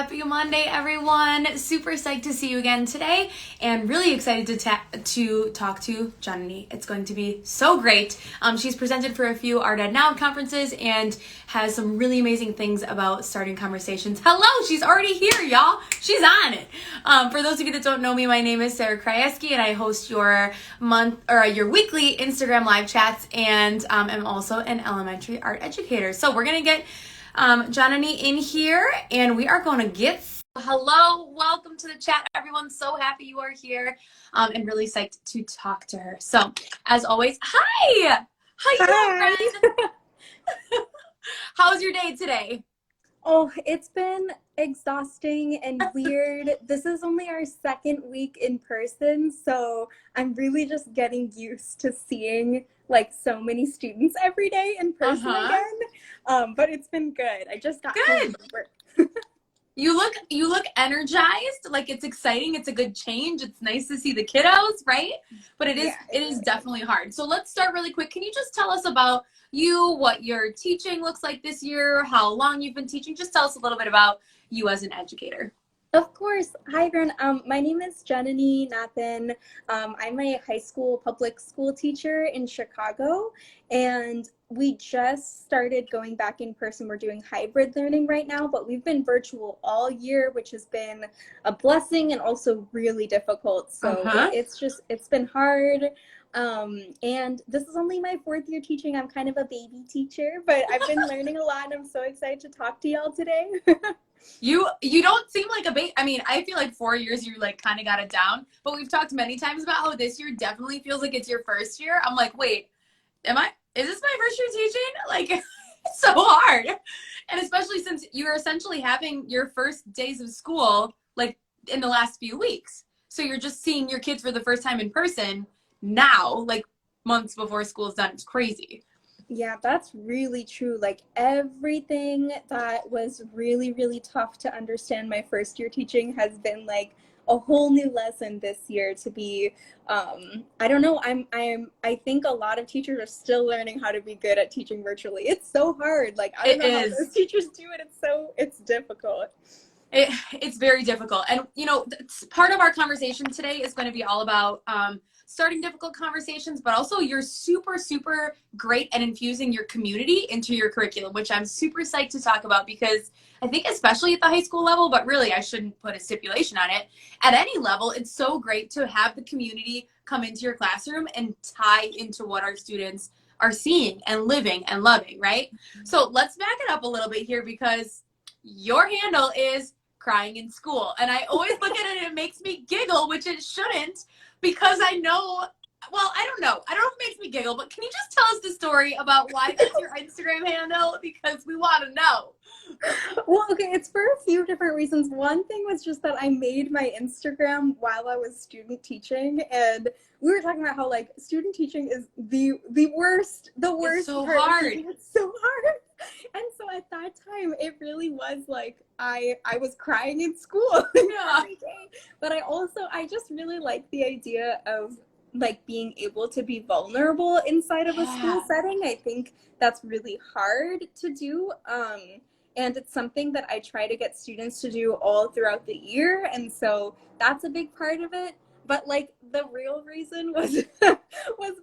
Happy Monday, everyone. Super psyched to see you again today and really excited to talk to Janani. It's going to be so great. She's presented for a few Art Ed Now conferences and has some really amazing things about starting conversations. Hello, she's already here, y'all. She's on it. For those of you that don't know me, my name is Sarah Krajewski and I host your weekly Instagram live chats and am also an elementary art educator. So we're going to get Janani in here and we are going to get hello, welcome to the chat, everyone. So happy you are here and really psyched to talk to her. So as always, hi, how you doing, friend? How's your day today? Oh, it's been exhausting and weird. This is only our second week in person, so I'm really just getting used to seeing like so many students every day in person again. But it's been good. I just got home from work. You look energized, like it's exciting, it's a good change, it's nice to see the kiddos, right? But it is definitely hard. So let's start really quick. Can you just tell us about you, what your teaching looks like this year, how long you've been teaching? Just tell us a little bit about you as an educator. Of course. Hi, everyone. My name is Janani Nathan. I'm a high school public school teacher in Chicago, and we just started going back in person. We're doing hybrid learning right now, but we've been virtual all year, which has been a blessing and also really difficult. So it's been hard. And this is only my fourth year teaching. I'm kind of a baby teacher, but I've been learning a lot and I'm so excited to talk to y'all today. You don't seem like a baby. I mean, I feel like 4 years you like kind of got it down, but we've talked many times about how this year definitely feels like it's your first year. I'm like, wait, is this my first year teaching? Like, it's so hard. And especially since you're essentially having your first days of school, like in the last few weeks. So you're just seeing your kids for the first time in person now, like months before school's done. It's crazy. Yeah, that's really true. Like everything that was really, really tough to understand my first year teaching has been like a whole new lesson this year to be, I don't know, I think a lot of teachers are still learning how to be good at teaching virtually. It's so hard. Like, I don't know how those teachers do it. It's difficult. It's very difficult. And, you know, part of our conversation today is going to be all about starting difficult conversations, but also you're super, super great at infusing your community into your curriculum, which I'm super psyched to talk about because I think especially at the high school level, but really I shouldn't put a stipulation on it. At any level, it's so great to have the community come into your classroom and tie into what our students are seeing and living and loving, right? So let's back it up a little bit here because your handle is crying in school. And I always look at it and it makes me giggle, which it shouldn't, because I know, well, I don't know if it makes me giggle, but can you just tell us the story about why that's your Instagram handle? Because we want to know. Well, okay, it's for a few different reasons. One thing was just that I made my Instagram while I was student teaching, and we were talking about how like student teaching is the worst. It's so hard. It's so hard. And so at that time, it really was like I was crying in school every day. But I just really like the idea of like being able to be vulnerable inside of a school setting. I think that's really hard to do. And it's something that I try to get students to do all throughout the year. And so that's a big part of it. But like the real reason was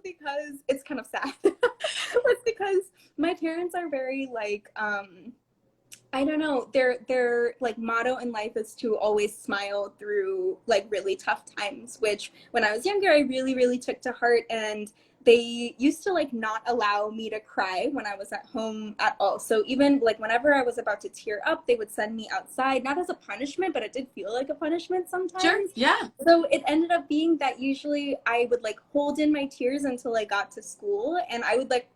because it's kind of sad. Was because my parents are very like, I don't know, their like motto in life is to always smile through like really tough times, which when I was younger, I really, really took to heart. And they used to like not allow me to cry when I was at home at all. So even like whenever I was about to tear up, they would send me outside, not as a punishment, but it did feel like a punishment sometimes. Sure, yeah. So it ended up being that usually I would like hold in my tears until I got to school, and I would like,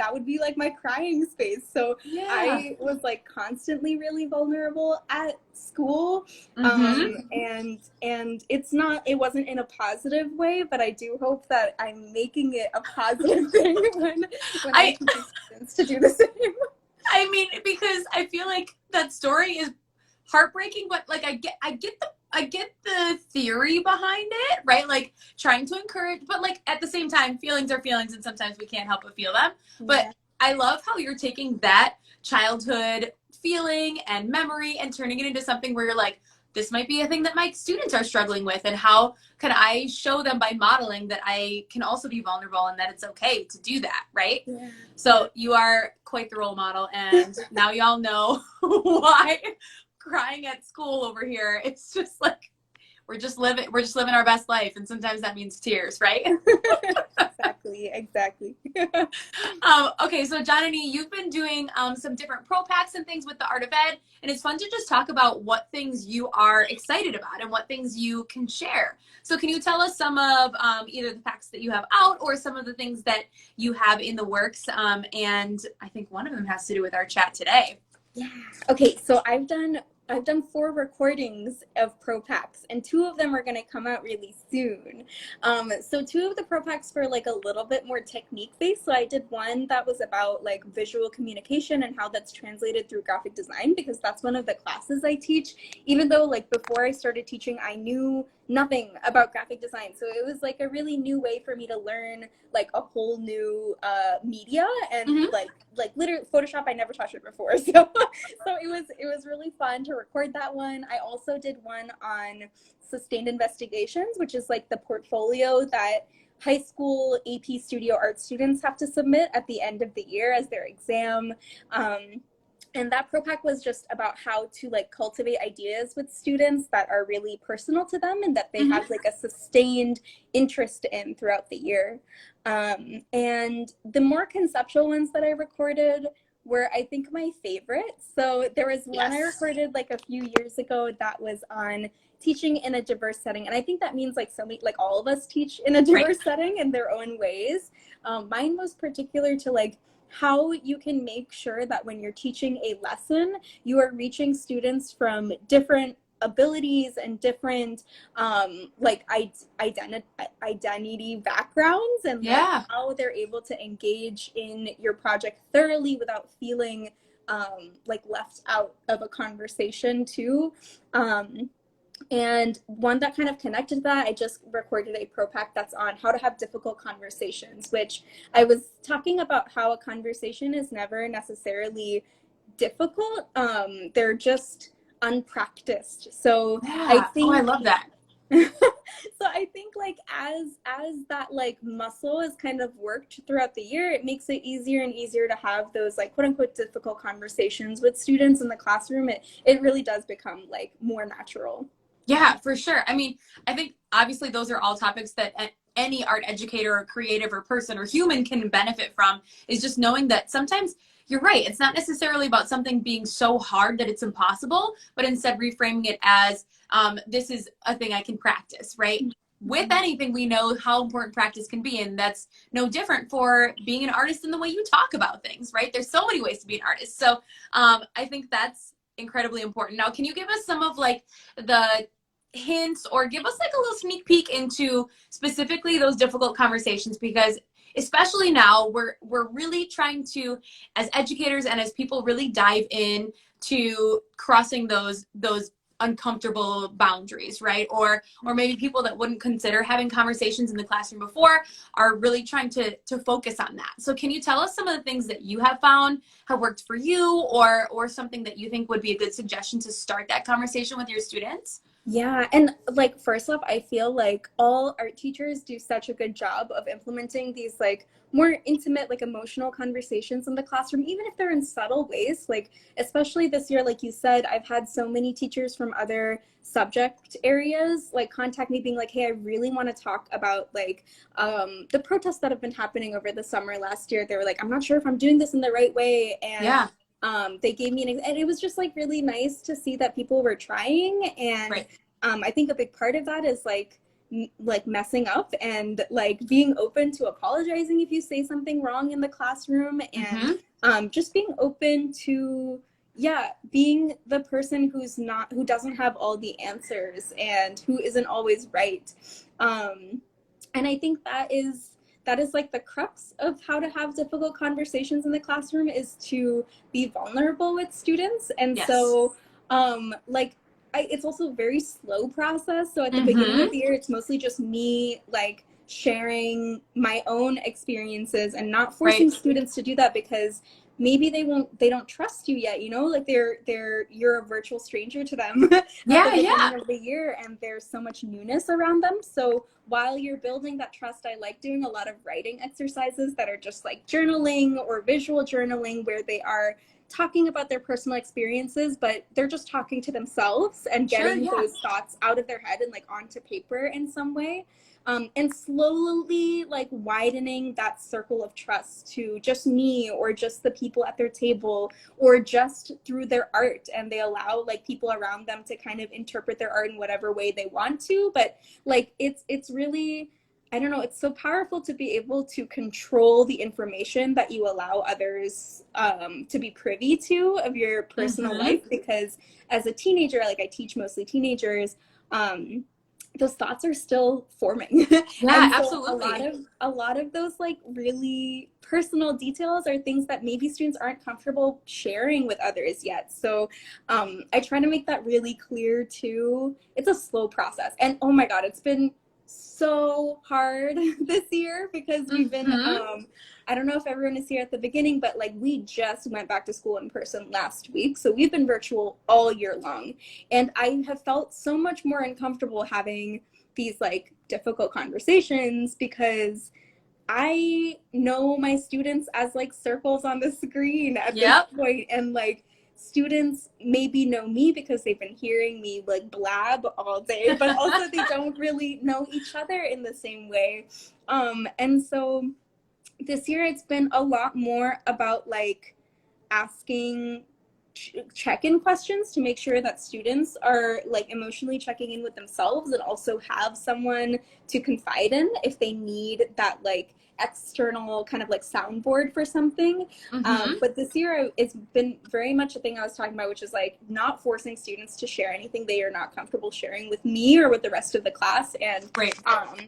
that would be like my crying space. So I was like constantly really vulnerable at school. And it wasn't in a positive way, but I do hope that I'm making it a positive thing when I teach students to do the same. I mean, because I feel like that story is heartbreaking, but like I get the theory behind it, right? Like trying to encourage, but like at the same time, feelings are feelings and sometimes we can't help but feel them. But I love how you're taking that childhood feeling and memory and turning it into something where you're like, this might be a thing that my students are struggling with, and how can I show them by modeling that I can also be vulnerable and that it's okay to do that, right? Yeah. So you are quite the role model, and now y'all know why crying at school over here, it's just like we're just living our best life, and sometimes that means tears, right? Exactly. Okay, so Janani, you've been doing some different pro packs and things with the Art of Ed, and it's fun to just talk about what things you are excited about and what things you can share. So can you tell us some of either the packs that you have out or some of the things that you have in the works? And I think one of them has to do with our chat today. Yeah. Okay, so I've done 4 recordings of pro packs, and 2 of them are going to come out really soon. So 2 of the pro packs were like a little bit more technique based. So I did one that was about like visual communication and how that's translated through graphic design, because that's one of the classes I teach, even though like before I started teaching, I knew nothing about graphic design. So it was like a really new way for me to learn like a whole new media, and like literally Photoshop, I never touched it before. So it was really fun to record that one. I also did one on sustained investigations, which is like the portfolio that high school AP studio art students have to submit at the end of the year as their exam. And that pro pack was just about how to like cultivate ideas with students that are really personal to them and that they have like a sustained interest in throughout the year. And the more conceptual ones that I recorded were, I think, my favorite. So there was one I recorded like a few years ago that was on teaching in a diverse setting. And I think that means like so many, like all of us teach in a diverse setting in their own ways. Mine was particular to like how you can make sure that when you're teaching a lesson, you are reaching students from different abilities and different like identity backgrounds, and like how they're able to engage in your project thoroughly without feeling like left out of a conversation too. And one that kind of connected to that, I just recorded a pro pack that's on how to have difficult conversations, which I was talking about how a conversation is never necessarily difficult. They're just unpracticed. So I think, I love that. So I think like as that like muscle is kind of worked throughout the year, it makes it easier and easier to have those like quote unquote difficult conversations with students in the classroom. It really does become like more natural. Yeah, for sure. I mean, I think obviously those are all topics that any art educator or creative or person or human can benefit from, is just knowing that sometimes you're right. It's not necessarily about something being so hard that it's impossible, but instead reframing it as this is a thing I can practice, right? With anything, we know how important practice can be, and that's no different for being an artist in the way you talk about things, right? There's so many ways to be an artist. So I think that's incredibly important. Now, can you give us some of like the hints or give us like a little sneak peek into specifically those difficult conversations? Because especially now we're really trying to, as educators and as people, really dive in to crossing those uncomfortable boundaries, right? Or maybe people that wouldn't consider having conversations in the classroom before are really trying to focus on that. So can you tell us some of the things that you have found have worked for you, or something that you think would be a good suggestion to start that conversation with your students? Yeah, and like first off, I feel like all art teachers do such a good job of implementing these like more intimate, like emotional conversations in the classroom, even if they're in subtle ways. Like especially this year, like you said, I've had so many teachers from other subject areas like contact me being like, hey, I really want to talk about like the protests that have been happening over the summer last year. They were like, I'm not sure if I'm doing this in the right way. And they gave me and it was just like really nice to see that people were trying. And I think a big part of that is like messing up and like being open to apologizing if you say something wrong in the classroom, and just being open to being the person who doesn't have all the answers and who isn't always right. And I think that is like the crux of how to have difficult conversations in the classroom, is to be vulnerable with students. And so like it's also a very slow process. So at the beginning of the year, it's mostly just me like sharing my own experiences and not forcing students to do that, because maybe they don't trust you yet, you know, like you're a virtual stranger to them at Yeah, the yeah. beginning of the year, and there's so much newness around them. So while you're building that trust, I like doing a lot of writing exercises that are just like journaling or visual journaling, where they are talking about their personal experiences, but they're just talking to themselves and Sure, getting yeah. those thoughts out of their head and like onto paper in some way. And slowly like widening that circle of trust to just me or just the people at their table or just through their art, and they allow like people around them to kind of interpret their art in whatever way they want to. But like it's really, I don't know, it's so powerful to be able to control the information that you allow others to be privy to of your personal life, because as a teenager, like I teach mostly teenagers, those thoughts are still forming. Yeah, And so absolutely. a lot of those like really personal details are things that maybe students aren't comfortable sharing with others yet. So I try to make that really clear too. It's a slow process, and oh my god, it's been so hard this year because we've been I don't know if everyone is here at the beginning, but like we just went back to school in person last week, so we've been virtual all year long. And I have felt so much more uncomfortable having these like difficult conversations because I know my students as like circles on the screen at this point, and like students maybe know me because they've been hearing me like blab all day, but also they don't really know each other in the same way. And so this year it's been a lot more about like asking check-in questions to make sure that students are like emotionally checking in with themselves and also have someone to confide in if they need that like external kind of like soundboard for something. But this year it's been very much a thing I was talking about, which is like not forcing students to share anything they are not comfortable sharing with me or with the rest of the class. And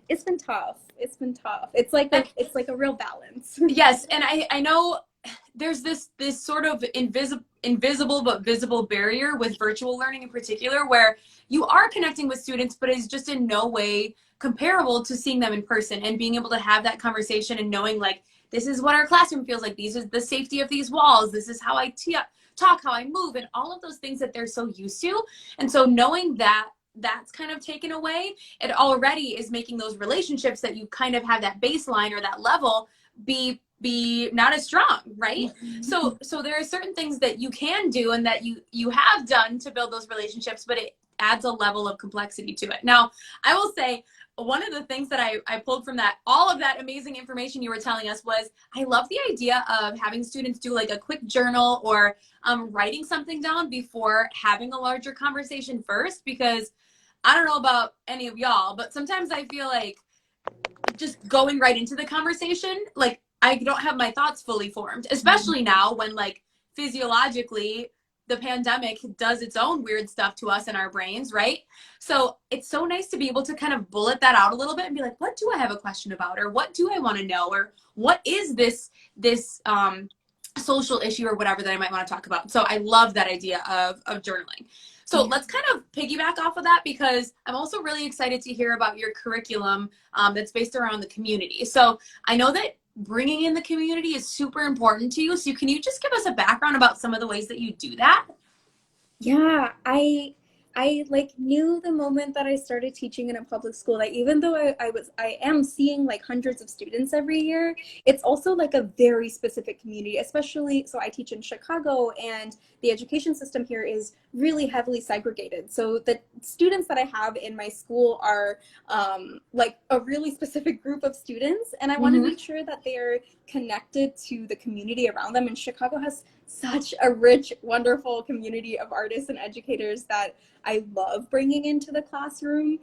it's been tough. It's been tough. It's like a real balance. Yes, and I know there's this sort of invisible but visible barrier with virtual learning in particular, where you are connecting with students, but it's just in no way comparable to seeing them in person and being able to have that conversation and knowing like, this is what our classroom feels like, these is the safety of these walls, this is how I talk, how I move, and all of those things that they're so used to. And so knowing that that's kind of taken away, it already is making those relationships that you kind of have that baseline or that level be not as strong, right? So there are certain things that you can do and that you have done to build those relationships, but it adds a level of complexity to it. Now, I will say one of the things that I pulled from that, all of that amazing information you were telling us, was I love the idea of having students do like a quick journal or writing something down before having a larger conversation first, because I don't know about any of y'all, but sometimes I feel like just going right into the conversation, like I don't have my thoughts fully formed, especially now when like physiologically the pandemic does its own weird stuff to us in our brains, right? So it's so nice to be able to kind of bullet that out a little bit and be like, what do I have a question about? Or what do I want to know? Or what is this social issue or whatever that I might want to talk about? So I love that idea of journaling. So let's kind of piggyback off of that, because I'm also really excited to hear about your curriculum that's based around the community. So I know that bringing in the community is super important to you. So can you just give us a background about some of the ways that you do that? Yeah, I like knew the moment that I started teaching in a public school that even though I am seeing like hundreds of students every year, it's also like a very specific community, especially so I teach in Chicago, and the education system here is really heavily segregated. So the students that I have in my school are like a really specific group of students, and I want to make sure that they are connected to the community around them. And Chicago has such a rich, wonderful community of artists and educators that I love bringing into the classroom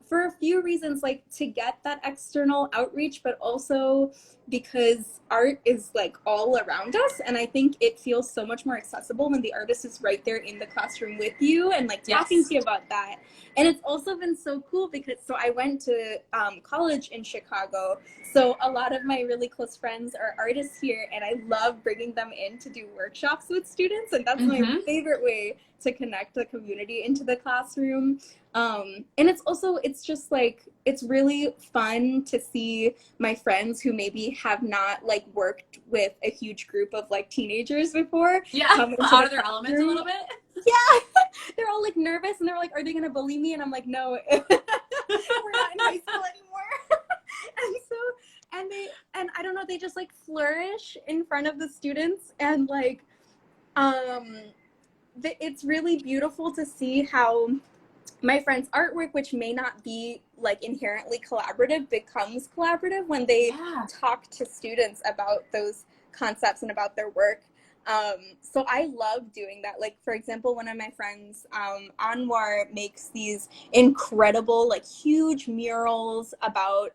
for a few reasons, like to get that external outreach, but also because art is like all around us. And I think it feels so much more accessible when the artist is right there in the classroom with you and like talking to you about that. And it's also been so cool because so I went to college in Chicago. So a lot of my really close friends are artists here, and I love bringing them into to do workshops with students, and that's my favorite way to connect the community into the classroom. And it's just like, it's really fun to see my friends who maybe have not like worked with a huge group of like teenagers before. Yeah, out of their elements a little bit. Yeah, they're all like nervous and they're like, are they gonna bully me? And I'm like, no, we're not in high school anymore. And I don't know, they just like flourish in front of the students, and like it's really beautiful to see how my friend's artwork, which may not be like inherently collaborative, becomes collaborative when they talk to students about those concepts and about their work. So I love doing that. Like, for example, one of my friends, Anwar, makes these incredible, like huge murals about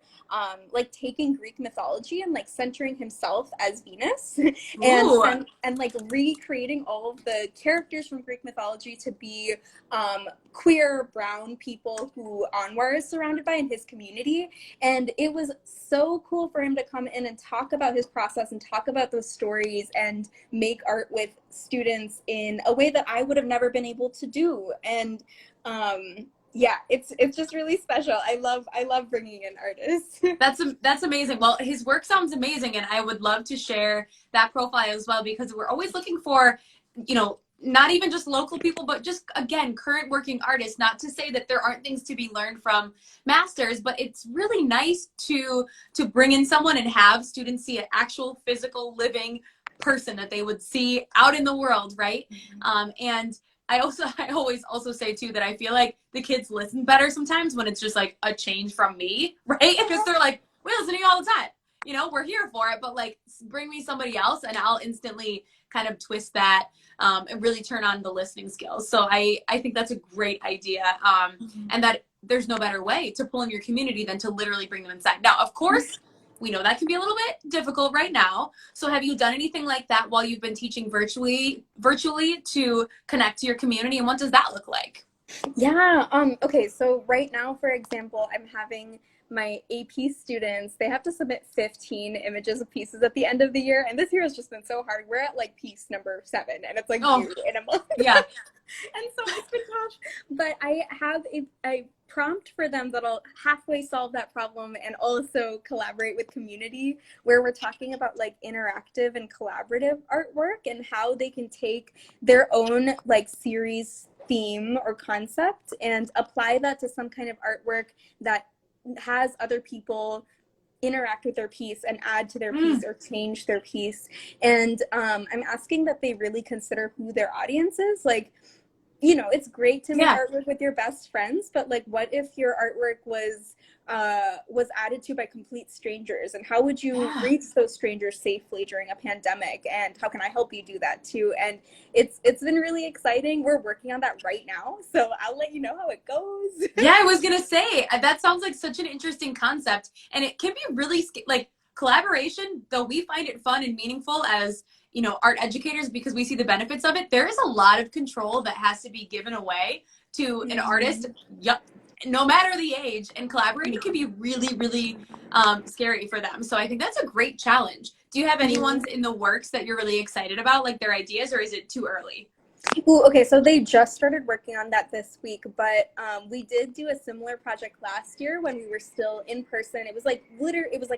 like taking Greek mythology and like centering himself as Venus and like recreating all of the characters from Greek mythology to be queer brown people who Anwar is surrounded by in his community. And it was so cool for him to come in and talk about his process and talk about those stories and make art with students in a way that I would have never been able to do. And yeah, it's just really special. I love bringing in artists. That's amazing. Well, his work sounds amazing, and I would love to share that profile as well, because we're always looking for, you know, not even just local people, but just, again, current working artists. Not to say that there aren't things to be learned from masters, but it's really nice to bring in someone and have students see an actual physical living person that they would see out in the world, right? And I always also say too that I feel like the kids listen better sometimes when it's just like a change from me, right? Because they're like, we're listening all the time, you know, we're here for it, but like bring me somebody else and I'll instantly kind of twist that and really turn on the listening skills. So I think that's a great idea, and that there's no better way to pull in your community than to literally bring them inside. Now, of course, we know that can be a little bit difficult right now. So have you done anything like that while you've been teaching virtually to connect to your community? And what does that look like? Yeah. Okay. So right now, for example, I'm having my AP students, they have to submit 15 images of pieces at the end of the year. And this year has just been so hard. We're at like piece number 7 and it's like due in a month. Yeah. And so it's been tough. But I have a prompt for them that'll halfway solve that problem and also collaborate with community, where we're talking about like interactive and collaborative artwork and how they can take their own like series theme or concept and apply that to some kind of artwork that has other people interact with their piece and add to their piece or change their piece. And I'm asking that they really consider who their audience is. Like, you know, it's great to make artwork with your best friends, but like, what if your artwork was added to by complete strangers, and how would you reach those strangers safely during a pandemic, and how can I help you do that too? And it's been really exciting. We're working on that right now, so I'll let you know how it goes. Yeah, I was gonna say, that sounds like such an interesting concept, and it can be really like collaboration, though we find it fun and meaningful as, you know, art educators, because we see the benefits of it. There is a lot of control that has to be given away to an artist, no matter the age, and collaborating can be really, really scary for them. So I think that's a great challenge. Do you have any ones in the works that you're really excited about, like their ideas, or is it too early? Ooh, okay, so they just started working on that this week, but we did do a similar project last year when we were still in person. It was like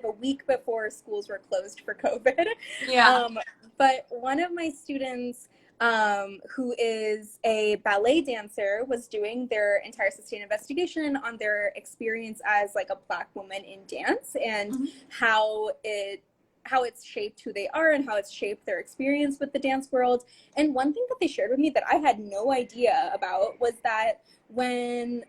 a week before schools were closed for COVID. Yeah. But one of my students, who is a ballet dancer, was doing their entire sustained investigation on their experience as like a Black woman in dance and how it's shaped who they are and how it's shaped their experience with the dance world. And one thing that they shared with me that I had no idea about was that when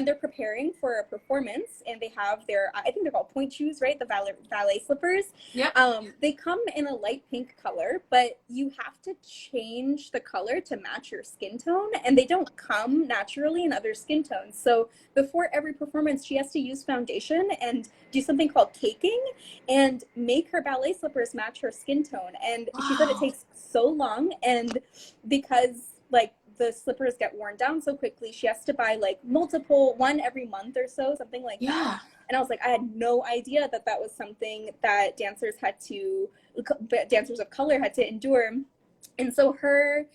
they're preparing for a performance and they have their, I think they're called point shoes, right? The ballet slippers. Yeah. They come in a light pink color, but you have to change the color to match your skin tone, and they don't come naturally in other skin tones. So before every performance, she has to use foundation and do something called caking and make her ballet slippers match her skin tone. And she said it takes so long, and because like the slippers get worn down so quickly, she has to buy like multiple, one every month or so, something like that. And I was like, I had no idea that that was something that dancers of color had to endure. And so her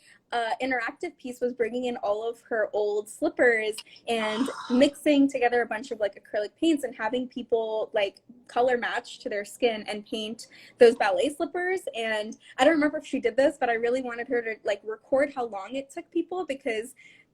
interactive piece was bringing in all of her old slippers and mixing together a bunch of like acrylic paints and having people like color match to their skin and paint those ballet slippers. And I don't remember if she did this, but I really wanted her to like record how long it took people, because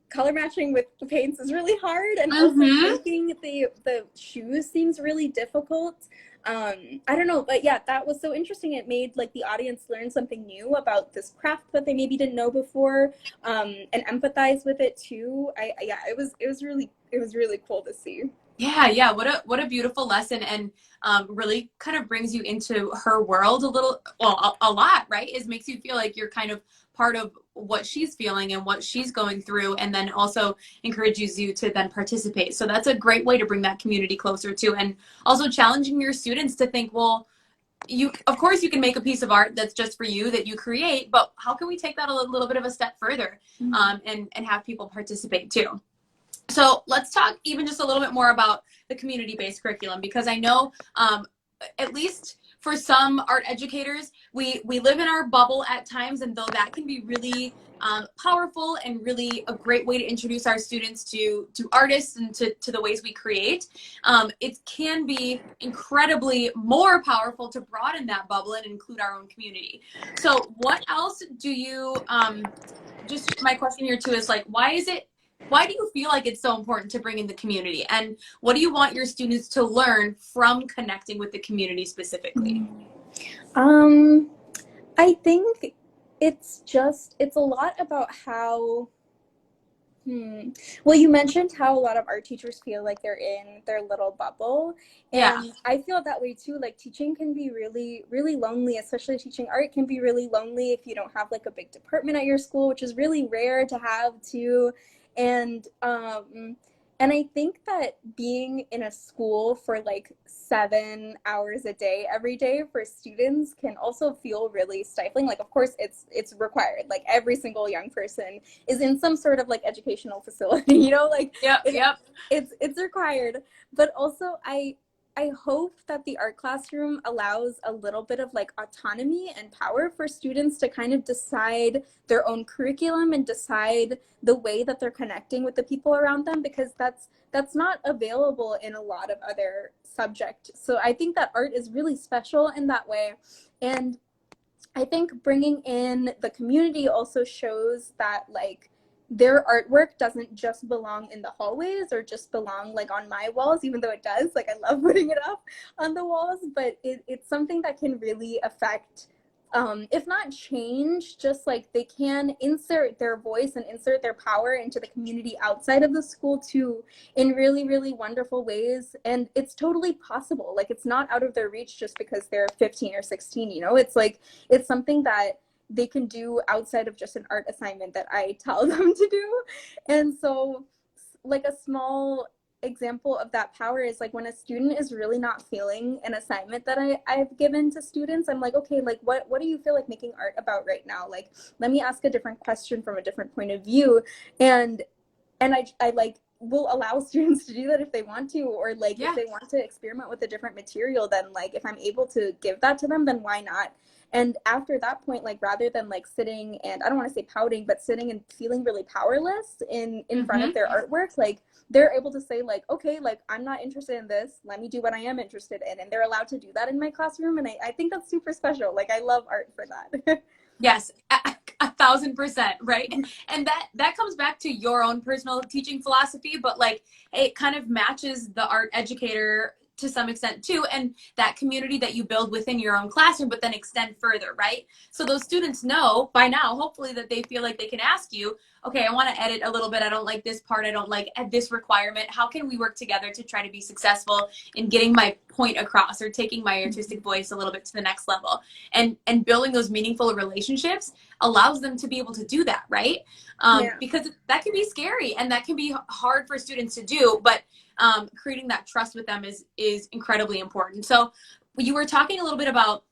color matching with the paints is really hard, and also making the shoes seems really difficult. I don't know, but yeah, that was so interesting. It made like the audience learn something new about this craft that they maybe didn't know before, and empathize with it too. It was really cool to see. Yeah, what a beautiful lesson, and really kind of brings you into her world a lot, right? It makes you feel like you're kind of part of what she's feeling and what she's going through, and then also encourages you to then participate. So that's a great way to bring that community closer too, and also challenging your students to think, well, of course you can make a piece of art that's just for you that you create, but how can we take that a little bit of a step further, and have people participate too? So let's talk even just a little bit more about the community-based curriculum, because I know, at least for some art educators, we live in our bubble at times, and though that can be really powerful and really a great way to introduce our students to artists and to the ways we create, it can be incredibly more powerful to broaden that bubble and include our own community. So what else do you, just my question here too is like, why do you feel like it's so important to bring in the community? And what do you want your students to learn from connecting with the community specifically? I think it's a lot about how, well, you mentioned how a lot of art teachers feel like they're in their little bubble. And I feel that way too. Like teaching can be really, really lonely, especially teaching art can be really lonely if you don't have like a big department at your school, which is really rare to have too. And I think that being in a school for like 7 hours a day every day for students can also feel really stifling. Like, of course, it's required. Like every single young person is in some sort of like educational facility, you know, like it's required. But also I hope that the art classroom allows a little bit of like autonomy and power for students to kind of decide their own curriculum and decide the way that they're connecting with the people around them, because that's not available in a lot of other subjects. So I think that art is really special in that way. And I think bringing in the community also shows that like their artwork doesn't just belong in the hallways or just belong like on my walls, even though it does. Like I love putting it up on the walls, but it's something that can really affect, if not change, just like they can insert their voice and insert their power into the community outside of the school too, in really, really wonderful ways. And it's totally possible. Like it's not out of their reach just because they're 15 or 16, you know, it's like, it's something that they can do outside of just an art assignment that I tell them to do. And so like a small example of that power is like when a student is really not feeling an assignment that I've given to students, I'm like, okay, like what do you feel like making art about right now? Like, let me ask a different question from a different point of view. And I like will allow students to do that if they want to, or like if they want to experiment with a different material, then like if I'm able to give that to them, then why not? And after that point, like rather than like sitting and I don't want to say pouting, but sitting and feeling really powerless in front of their artwork, like they're able to say like, okay, like I'm not interested in this, let me do what I am interested in. And they're allowed to do that in my classroom. And I think that's super special. Like I love art for that. Yes, 1,000%, right? And that comes back to your own personal teaching philosophy, but like it kind of matches the art educator to some extent too, and that community that you build within your own classroom, but then extend further, right? So those students know by now, hopefully, that they feel like they can ask you, okay, I want to edit a little bit. I don't like this part. I don't like this requirement. How can we work together to try to be successful in getting my point across or taking my artistic voice a little bit to the next level? And building those meaningful relationships allows them to be able to do that, right? Because that can be scary and that can be hard for students to do, but creating that trust with them is incredibly important. So you were talking a little bit about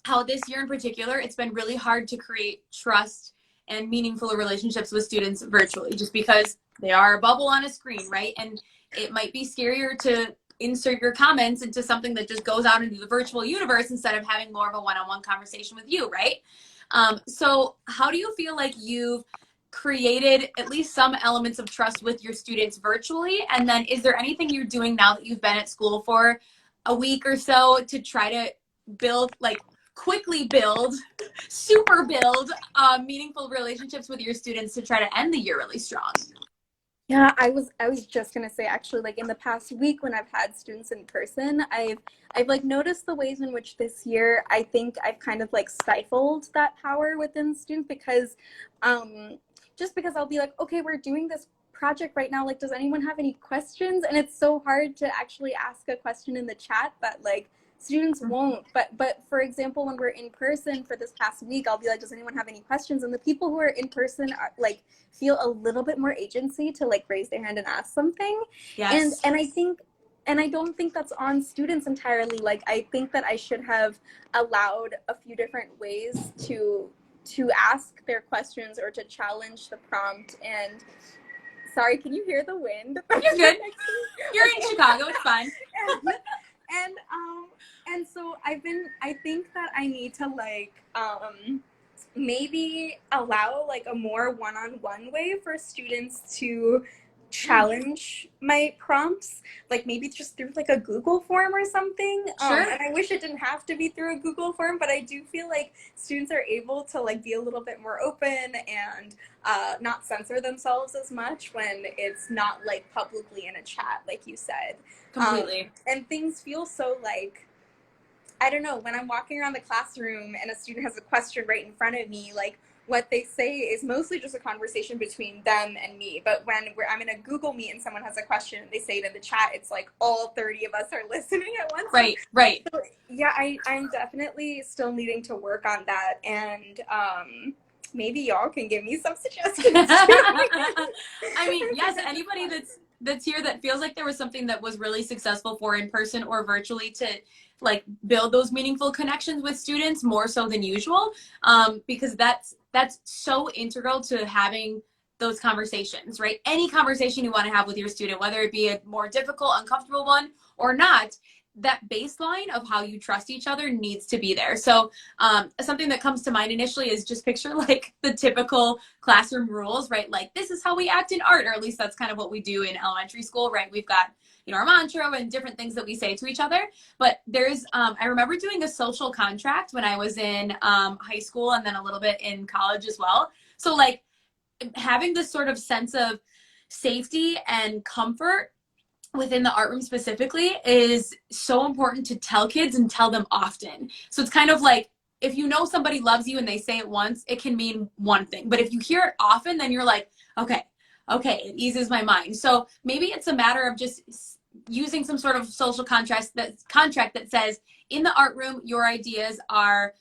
how this year in particular, it's been really hard to create trust and meaningful relationships with students virtually, just because they are a bubble on a screen, right? And it might be scarier to insert your comments into something that just goes out into the virtual universe instead of having more of a one-on-one conversation with you, right? So how do you feel like you've created at least some elements of trust with your students virtually? And then is there anything you're doing now that you've been at school for a week or so to try to build, like quickly build, super build meaningful relationships with your students to try to end the year really strong? Yeah, I was just gonna say, actually, like in the past week when I've had students in person, I've like noticed the ways in which this year I think I've kind of like stifled that power within students, because just because I'll be like, okay, we're doing this project right now, like does anyone have any questions? And it's so hard to actually ask a question in the chat that like students won't. But for example, when we're in person for this past week, I'll be like, does anyone have any questions? And the people who are in person are like feel a little bit more agency to like raise their hand and ask something. Yes. And I think, and I don't think that's on students entirely. Like I think that I should have allowed a few different ways to ask their questions or to challenge the prompt. And sorry, can you hear the wind? You're good. You're in Chicago, it's fine. and and so I think that I need to like maybe allow like a more one-on-one way for students to challenge my prompts, like maybe just through like a Google form or something. Sure. And I wish it didn't have to be through a Google form, but I do feel like students are able to like be a little bit more open and not censor themselves as much when it's not like publicly in a chat, like you said. Completely. And things feel so like, I don't know, when I'm walking around the classroom and a student has a question right in front of me, like what they say is mostly just a conversation between them and me. But when I'm in a Google Meet and someone has a question and they say it in the chat, it's like all 30 of us are listening at once. Right, right. So, yeah, I'm definitely still needing to work on that. And maybe y'all can give me some suggestions too. I mean, yes, anybody that's here that feels like there was something that was really successful for in person or virtually to like build those meaningful connections with students more so than usual, because that's so integral to having those conversations, right? Any conversation you want to have with your student, whether it be a more difficult, uncomfortable one or not, that baseline of how you trust each other needs to be there. So something that comes to mind initially is just picture like the typical classroom rules, right? Like this is how we act in art, or at least that's kind of what we do in elementary school, right? We've got, you know, our mantra and different things that we say to each other. But there's, I remember doing a social contract when I was in high school and then a little bit in college as well. So like having this sort of sense of safety and comfort within the art room specifically is so important to tell kids and tell them often. So it's kind of like, if you know somebody loves you and they say it once, it can mean one thing. But if you hear it often, then you're like, okay, it eases my mind. So maybe it's a matter of just using some sort of social contract that says, in the art room, your ideas are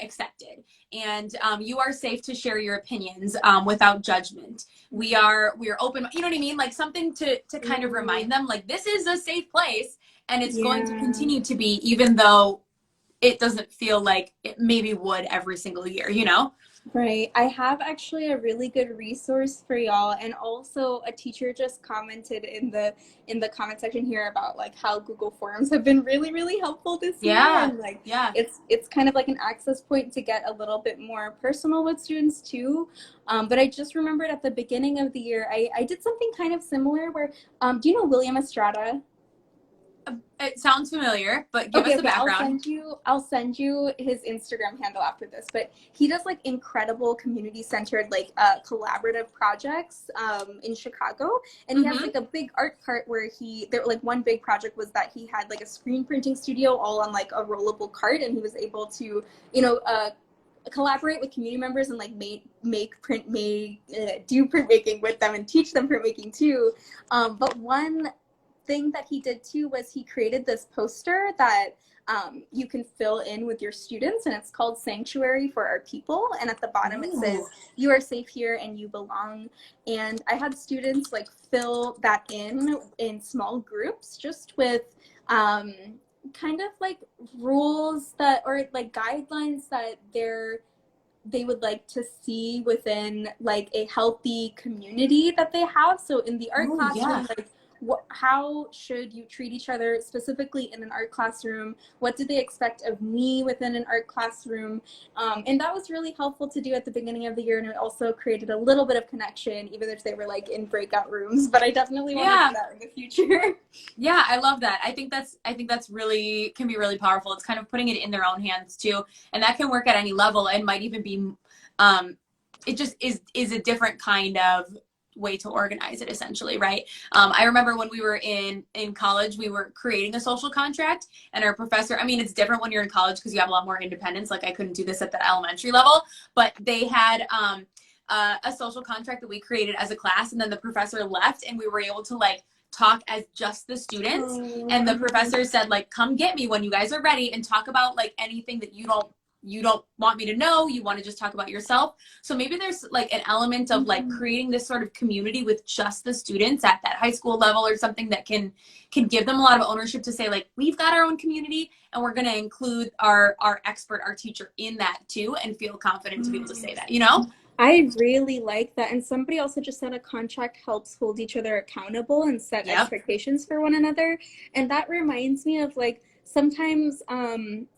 accepted, and you are safe to share your opinions without judgment. We are open, you know what I mean? Like something to kind of remind them, like this is a safe place, and it's going to continue to be, even though it doesn't feel like it maybe would every single year, you know? Right. I have actually a really good resource for y'all, and also a teacher just commented in the comment section here about like how Google Forms have been really, really helpful this year. And like it's kind of like an access point to get a little bit more personal with students too. But I just remembered at the beginning of the year I did something kind of similar where do you know William Estrada? It sounds familiar, but give us the background. I'll send you his Instagram handle after this, but he does like incredible community-centered like collaborative projects in Chicago, and he has like a big art cart where one big project was that he had like a screen printing studio all on like a rollable cart, and he was able to, you know, collaborate with community members and like do printmaking with them and teach them printmaking too. But one thing that he did too was he created this poster that you can fill in with your students, and it's called Sanctuary for Our People, and at the bottom it says you are safe here and you belong. And I had students like fill that in small groups, just with kind of like rules that, or like guidelines that their they would like to see within like a healthy community that they have. So in the art classroom, like how should you treat each other specifically in an art classroom? What did they expect of me within an art classroom? And that was really helpful to do at the beginning of the year, and it also created a little bit of connection, even if they were like in breakout rooms. But I definitely want to do that in the future. Yeah, I love that. I think that's really can be really powerful. It's kind of putting it in their own hands too, and that can work at any level and might even be it just is a different kind of way to organize it, essentially, right? I remember when we were in college, we were creating a social contract, and our professor, I mean, it's different when you're in college because you have a lot more independence. Like I couldn't do this at the elementary level, but they had a social contract that we created as a class, and then the professor left, and we were able to like talk as just the students. And the professor said, like, come get me when you guys are ready and talk about like anything that you don't want me to know, you want to just talk about yourself. So maybe there's like an element of like creating this sort of community with just the students at that high school level or something that can give them a lot of ownership to say like, we've got our own community and we're going to include our expert, our teacher in that too, and feel confident to be able to say that, you know? I really like that. And somebody also just said a contract helps hold each other accountable and set expectations for one another. And that reminds me of like sometimes,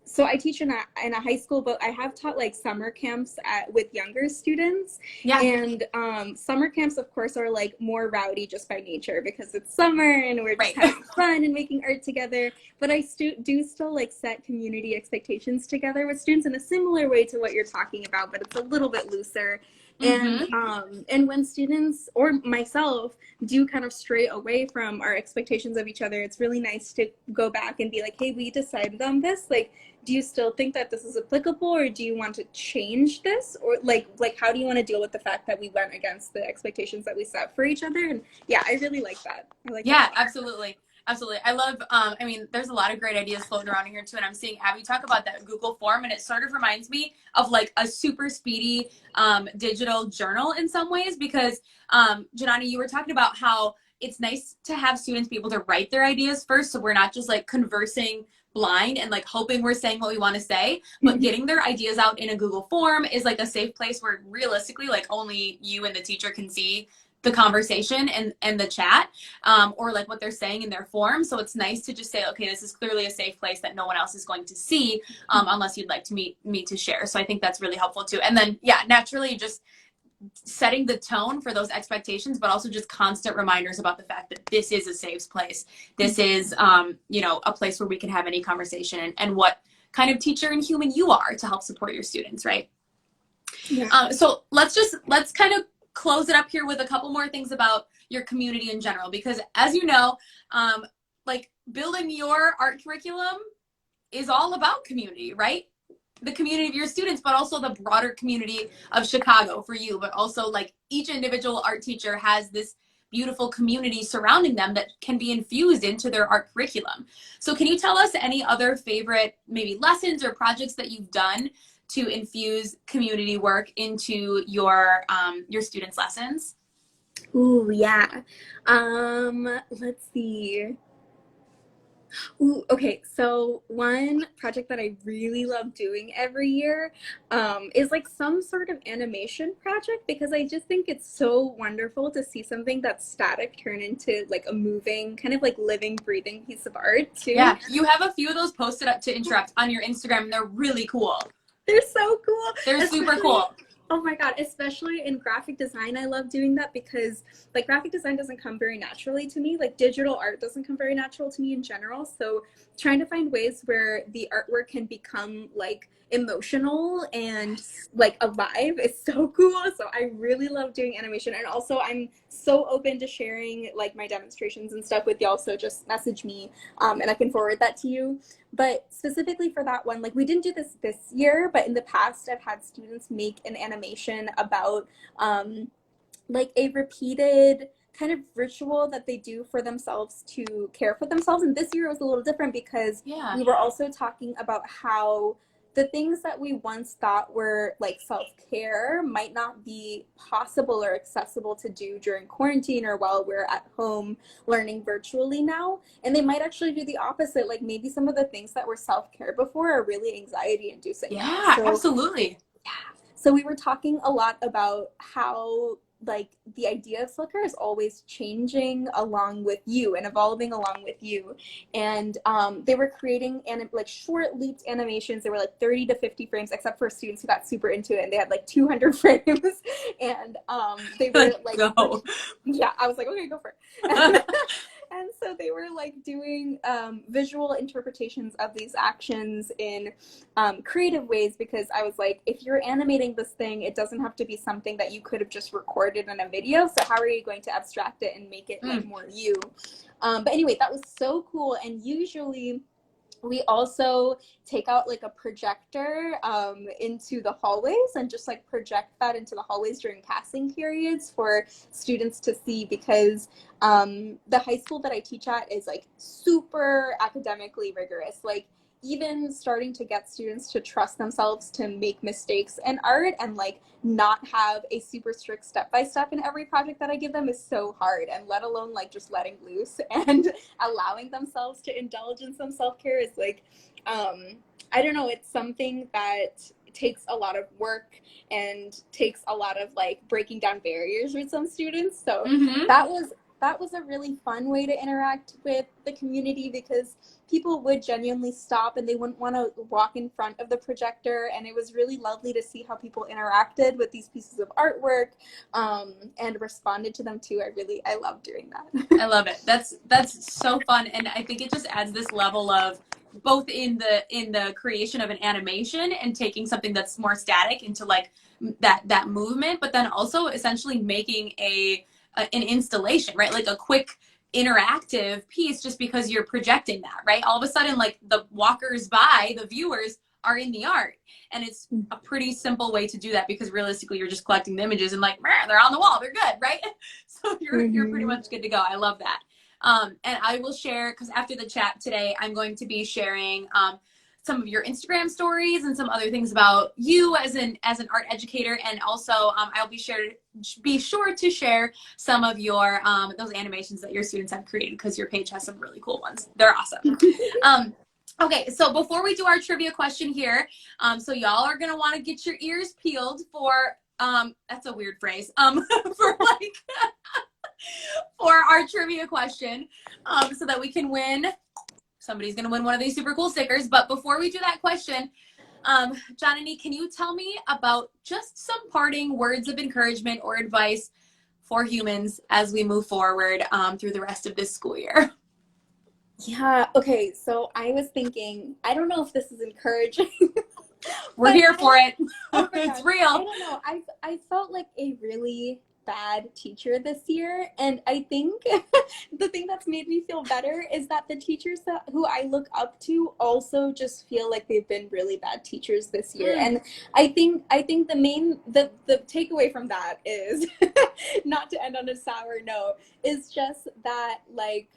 so I teach in a high school, but I have taught like summer camps with younger students. Yeah. And summer camps, of course, are like more rowdy just by nature because it's summer and we're just having fun and making art together. But I do still like set community expectations together with students in a similar way to what you're talking about, but it's a little bit looser. And when students or myself do kind of stray away from our expectations of each other, it's really nice to go back and be like, hey, we decided on this. Like, do you still think that this is applicable, or do you want to change this? Or like how do you want to deal with the fact that we went against the expectations that we set for each other? And yeah, I really like that. I like that. Absolutely. Absolutely. I love, I mean, there's a lot of great ideas floating around here too. And I'm seeing Abby talk about that Google form, and it sort of reminds me of like a super speedy digital journal in some ways, because Janani, you were talking about how it's nice to have students be able to write their ideas first. So we're not just like conversing blind and like hoping we're saying what we want to say, but getting their ideas out in a Google form is like a safe place where realistically like only you and the teacher can see the conversation and the chat, or like what they're saying in their form. So it's nice to just say, okay, this is clearly a safe place that no one else is going to see, unless you'd like to me to share. So I think that's really helpful too. And then, yeah, naturally just setting the tone for those expectations, but also just constant reminders about the fact that this is a safe place. This is, you know, a place where we can have any conversation, and what kind of teacher and human you are to help support your students, right? Yeah. So let's kind of close it up here with a couple more things about your community in general, because as you know, like building your art curriculum is all about community, right? The community of your students, but also the broader community of Chicago for you, but also like each individual art teacher has this beautiful community surrounding them that can be infused into their art curriculum. So can you tell us any other favorite maybe lessons or projects that you've done to infuse community work into your students' lessons? Ooh, yeah. Let's see. Ooh, okay. So one project that I really love doing every year is like some sort of animation project, because I just think it's so wonderful to see something that's static turn into like a moving, kind of like living, breathing piece of art too. Yeah, you have a few of those posted up to interrupt on your Instagram, and they're really cool. They're so cool. They're super cool. Oh my God, especially in graphic design, I love doing that, because like graphic design doesn't come very naturally to me. Like digital art doesn't come very natural to me in general. So trying to find ways where the artwork can become like emotional and like alive is so cool. So I really love doing animation. And also I'm so open to sharing like my demonstrations and stuff with y'all. So just message me and I can forward that to you. But specifically for that one, like we didn't do this year, but in the past I've had students make an animation about like a repeated kind of ritual that they do for themselves to care for themselves. And this year was a little different because we were also talking about how the things that we once thought were like self-care might not be possible or accessible to do during quarantine or while we're at home learning virtually now. And they might actually do the opposite. Like maybe some of the things that were self-care before are really anxiety inducing. Yeah, so, absolutely. Yeah. So we were talking a lot about how like the idea of Flickr is always changing along with you and evolving along with you. And they were creating like short looped animations. They were like 30 to 50 frames, except for students who got super into it and they had like 200 frames. And they were like, go. Yeah, I was like, okay, go for it. And so they were like doing visual interpretations of these actions in creative ways, because I was like, if you're animating this thing, it doesn't have to be something that you could have just recorded in a video. So how are you going to abstract it and make it like more you? But anyway, that was so cool. And usually we also take out like a projector into the hallways and just like project that into the hallways during passing periods for students to see, because the high school that I teach at is like super academically rigorous. Like even starting to get students to trust themselves to make mistakes in art and like not have a super strict step-by-step in every project that I give them is so hard, and let alone like just letting loose and allowing themselves to indulge in some self-care is like, I don't know, it's something that takes a lot of work and takes a lot of like breaking down barriers with some students. So that was a really fun way to interact with the community, because people would genuinely stop and they wouldn't want to walk in front of the projector. And it was really lovely to see how people interacted with these pieces of artwork and responded to them too. I love doing that. I love it. That's so fun. And I think it just adds this level of both in the creation of an animation and taking something that's more static into like that movement, but then also essentially making an installation, right? Like a quick interactive piece, just because you're projecting that, right? All of a sudden, like the walkers by, the viewers are in the art. And it's a pretty simple way to do that, because realistically you're just collecting the images and like, they're on the wall, they're good, right? So you're pretty much good to go. I love that. And I will share, because after the chat today, I'm going to be sharing some of your Instagram stories and some other things about you as an art educator. And also I'll be sure to share some of your those animations that your students have created, because your page has some really cool ones. They're awesome. Okay, so before we do our trivia question here, so y'all are gonna want to get your ears peeled for that's a weird phrase, for like for our trivia question, so that we can win. Somebody's going to win one of these super cool stickers. But before we do that question, Janani, can you tell me about just some parting words of encouragement or advice for humans as we move forward through the rest of this school year? Yeah, okay, so I was thinking, I don't know if this is encouraging. We're here for it. Oh It's gosh, real. I don't know. I felt like a really bad teacher this year, and I think the thing that's made me feel better is that the teachers who I look up to also just feel like they've been really bad teachers this year. And I think the takeaway from that is not to end on a sour note, is just that like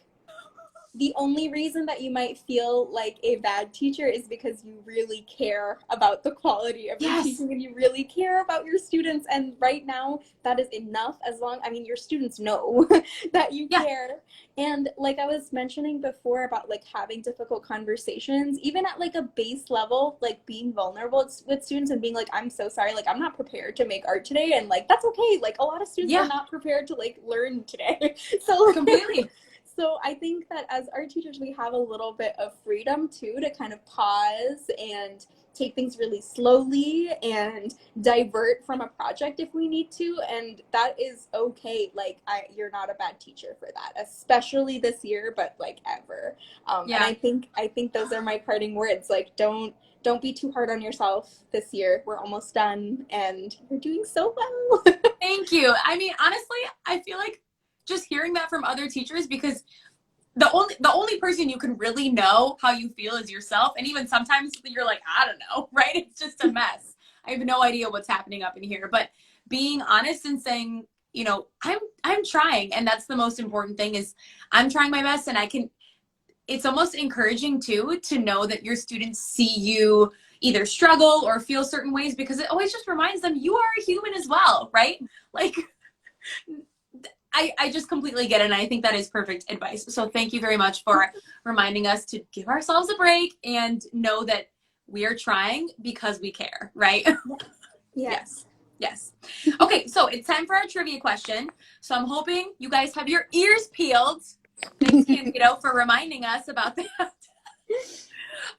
the only reason that you might feel like a bad teacher is because you really care about the quality of your teaching, and you really care about your students. And right now that is enough, your students know that you care. And like I was mentioning before about like having difficult conversations, even at like a base level, like being vulnerable with students and being like, I'm so sorry, like I'm not prepared to make art today. And like, that's okay. Like a lot of students are not prepared to like learn today. So completely. So I think that as art teachers, we have a little bit of freedom too to kind of pause and take things really slowly and divert from a project if we need to. And that is okay. Like you're not a bad teacher for that, especially this year, but like ever. And I think those are my parting words. Like don't be too hard on yourself this year. We're almost done and you're doing so well. Thank you. I mean, honestly, I feel like just hearing that from other teachers, because the only person you can really know how you feel is yourself. And even sometimes you're like, I don't know, right? It's just a mess. I have no idea what's happening up in here. But being honest and saying, you know, I'm trying. And that's the most important thing, is I'm trying my best. And it's almost encouraging too, to know that your students see you either struggle or feel certain ways, because it always just reminds them you are a human as well, right? Like, I just completely get it, and I think that is perfect advice. So thank you very much for reminding us to give ourselves a break and know that we are trying because we care, right? Yes. Yes. Okay, so it's time for our trivia question. So I'm hoping you guys have your ears peeled. Thanks, Candido, for reminding us about that.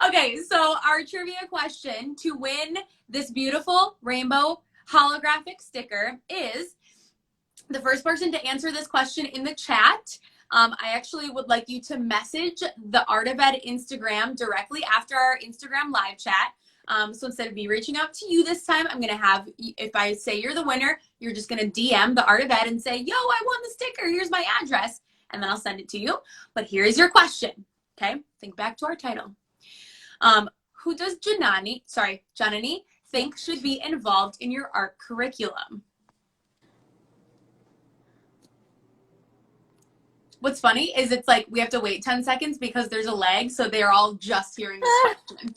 Okay, so our trivia question to win this beautiful rainbow holographic sticker is the first person to answer this question in the chat. I actually would like you to message the Art of Ed Instagram directly after our Instagram live chat. So instead of me reaching out to you this time, I'm going to have, if I say you're the winner, you're just going to DM the Art of Ed and say, yo, I won the sticker. Here's my address. And then I'll send it to you. But here is your question. Okay. Think back to our title. Who does Janani think should be involved in your art curriculum? What's funny is it's like we have to wait 10 seconds because there's a lag, so they're all just hearing this question.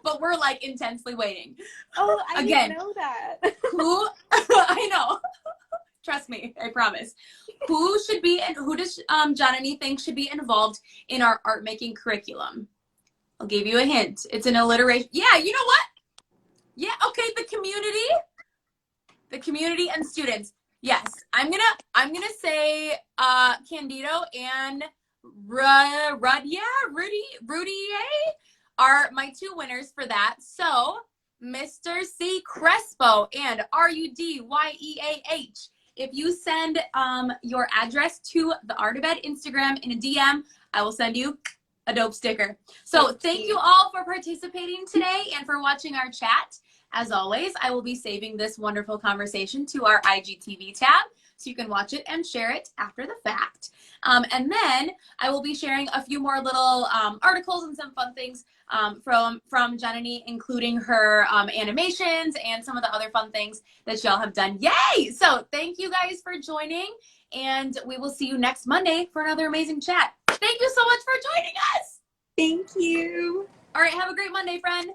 But we're like intensely waiting. Oh, I didn't know that. Who I know. Trust me, I promise. Who does Janani think should be involved in our art making curriculum? I'll give you a hint. It's an alliteration. Yeah, you know what? Yeah, okay, the community and students. Yes, I'm gonna say Candido and Rudy are my two winners for that. So Mr. C Crespo and RUDYEAH. If you send your address to the Art of Ed Instagram in a DM, I will send you a dope sticker. So thank you all for participating today and for watching our chat. As always, I will be saving this wonderful conversation to our IGTV tab so you can watch it and share it after the fact. And then I will be sharing a few more little articles and some fun things from Janani, including her animations and some of the other fun things that y'all have done. Yay! So thank you guys for joining, and we will see you next Monday for another amazing chat. Thank you so much for joining us. Thank you. All right, have a great Monday, friend.